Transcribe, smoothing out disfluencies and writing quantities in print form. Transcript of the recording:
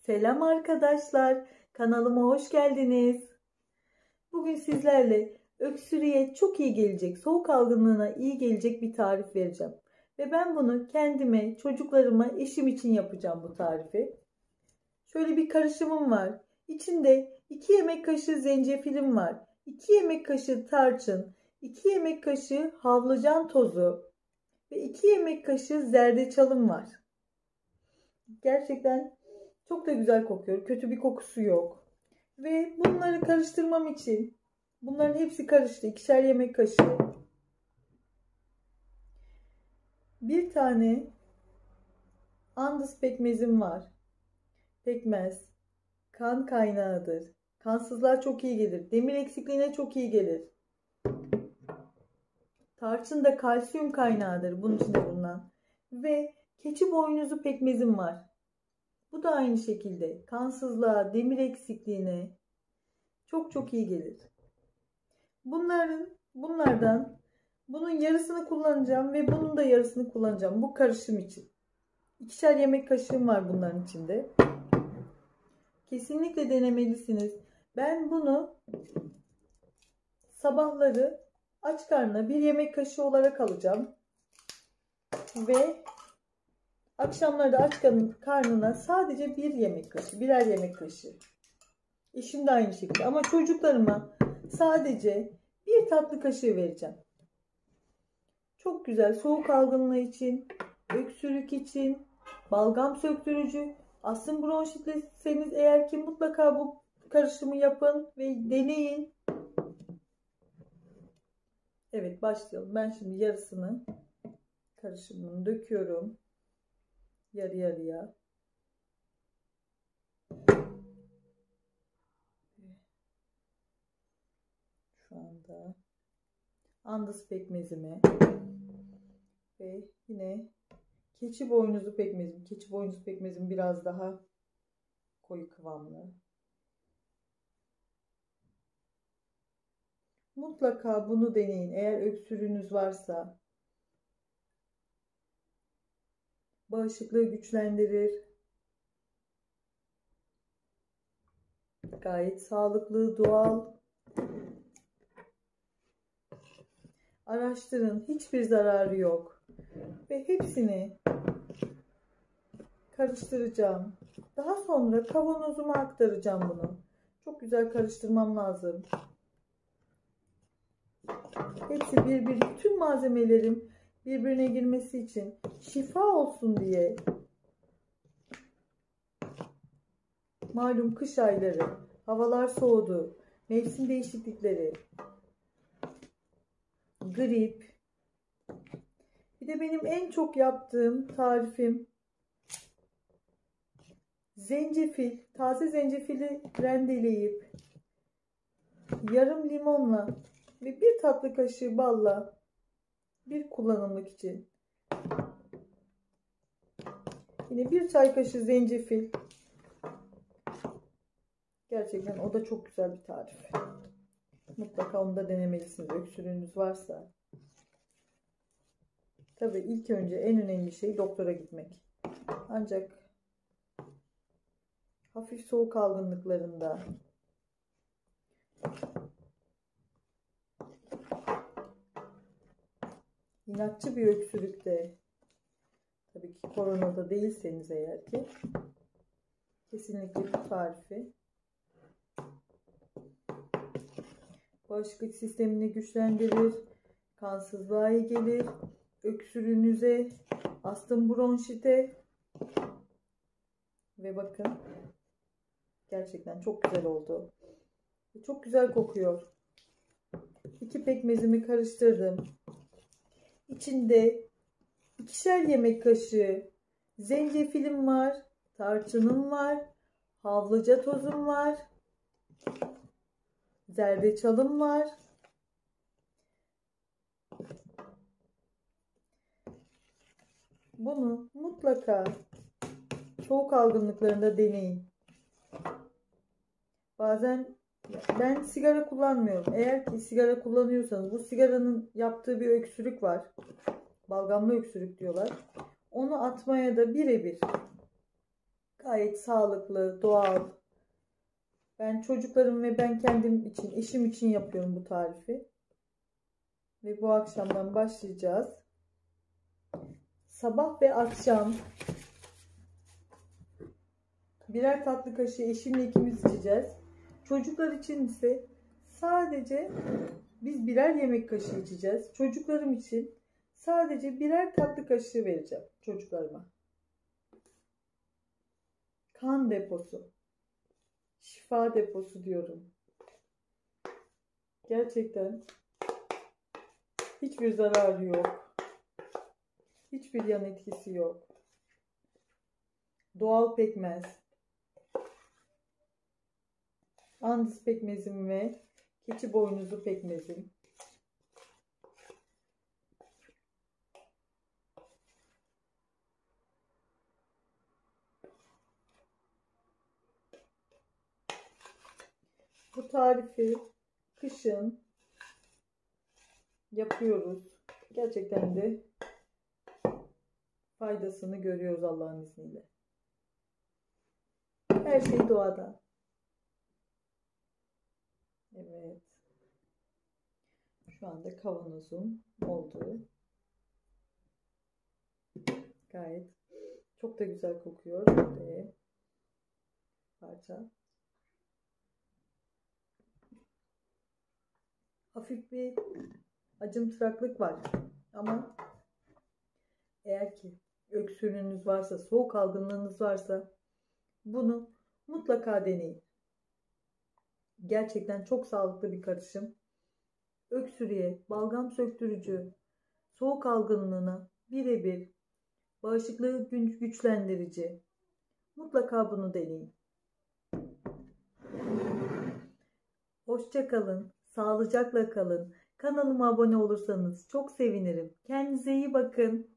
Selam arkadaşlar, kanalıma hoş geldiniz. Bugün sizlerle öksürüğe çok iyi gelecek, soğuk algınlığına iyi gelecek bir tarif vereceğim. Ve ben bunu kendime, çocuklarıma, eşim için yapacağım bu tarifi. Şöyle bir karışımım var. İçinde 2 yemek kaşığı zencefilim var. 2 yemek kaşığı tarçın, 2 yemek kaşığı havlucan tozu ve 2 yemek kaşığı zerdeçalım var. Gerçekten çok da güzel kokuyor. Kötü bir kokusu yok. Ve bunları karıştırmam için bunların hepsi karıştı. 2'şer yemek kaşığı. Bir tane andız pekmezim var. Pekmez kan kaynağıdır. Kansızlığa çok iyi gelir. Demir eksikliğine çok iyi gelir. Tarçın da kalsiyum kaynağıdır. Bunun içinde bulunan. Ve keçi boynuzu pekmezim var. Bu da aynı şekilde kansızlığa, demir eksikliğine çok iyi gelir. Bunlardan bunun yarısını kullanacağım ve bunun da yarısını kullanacağım bu karışım için. 2'şer yemek kaşığım var bunların içinde. Kesinlikle denemelisiniz. Ben bunu sabahları aç karnına 1 yemek kaşığı olarak alacağım. Ve akşamları da aç karnına sadece 1 yemek kaşığı, birer yemek kaşığı. Eşim de aynı şekilde. Ama çocuklarıma sadece 1 tatlı kaşığı vereceğim. Çok güzel. Soğuk algınlığı için, öksürük için, balgam söktürücü, astım bronşitliseniz eğer ki mutlaka bu karışımı yapın ve deneyin. Evet, başlayalım. Ben şimdi yarısını karışımını döküyorum. Yarı yarıya. Şu anda andız pekmezimi ve yine keçi boynuzu pekmezim. Keçi boynuzu pekmezim biraz daha koyu kıvamlı. Mutlaka bunu deneyin. Eğer öksürüğünüz varsa bağışıklığı güçlendirir. Gayet sağlıklı, doğal. Araştırın. Hiçbir zararı yok. Ve hepsini karıştıracağım. Daha sonra kavanozuma aktaracağım bunu. Çok güzel karıştırmam lazım. Hepsi bütün malzemelerim birbirine girmesi için, şifa olsun diye. Malum kış ayları, havalar soğudu, mevsim değişiklikleri, grip. Bir de benim en çok yaptığım tarifim zencefil, taze zencefili rendeleyip yarım limonla ve 1 tatlı kaşığı balla, bir kullanımlık için. Yine 1 çay kaşığı zencefil. Gerçekten o da çok güzel bir tarif. Mutlaka onu da denemelisiniz öksürüğünüz varsa. Tabii ilk önce en önemli şey doktora gitmek. Ancak hafif soğuk algınlıklarında, inatçı bir öksürükte, tabii ki koronada değilseniz eğer ki, kesinlikle bu tarifi bağışıklık sistemini güçlendirir, kansızlığa iyi gelir, öksürüğünüze, astım bronşite ve bakın gerçekten çok güzel oldu. Çok güzel kokuyor. 2 pekmezimi karıştırdım. İçinde 2'şer yemek kaşığı zencefilim var, tarçınım var, havluca tozum var, zerdeçalım var. Bunu mutlaka soğuk algınlıklarında deneyin. Bazen ben sigara kullanmıyorum. Eğer ki sigara kullanıyorsanız, bu sigaranın yaptığı bir öksürük var. Balgamlı öksürük diyorlar. Onu atmaya da birebir. Gayet sağlıklı, doğal. Ben çocuklarım ve ben kendim için, eşim için yapıyorum bu tarifi. Ve bu akşamdan başlayacağız. Sabah ve akşam birer tatlı kaşığı eşimle ikimiz içeceğiz. Çocuklar için ise sadece biz birer yemek kaşığı içeceğiz. Çocuklarım için sadece birer tatlı kaşığı vereceğim çocuklarıma. Kan deposu, şifa deposu diyorum. Gerçekten hiçbir zararı yok. Hiçbir yan etkisi yok. Doğal pekmez. Andız pekmezim ve keçi boynuzu pekmezim. Bu tarifi kışın yapıyoruz. Gerçekten de faydasını görüyoruz Allah'ın izniyle. Her şey doğada. Evet. Şu anda kavanozum oldu. Gayet çok da güzel kokuyor. Ve parça. Hafif bir acımtıraklık var. Ama eğer ki öksürüğünüz varsa, soğuk algınlığınız varsa bunu mutlaka deneyin. Gerçekten çok sağlıklı bir karışım. Öksürüğe, balgam söktürücü, soğuk algınlığına birebir, bağışıklığı güçlendirici. Mutlaka bunu deneyin. Hoşça kalın, sağlıcakla kalın. Kanalıma abone olursanız çok sevinirim. Kendinize iyi bakın.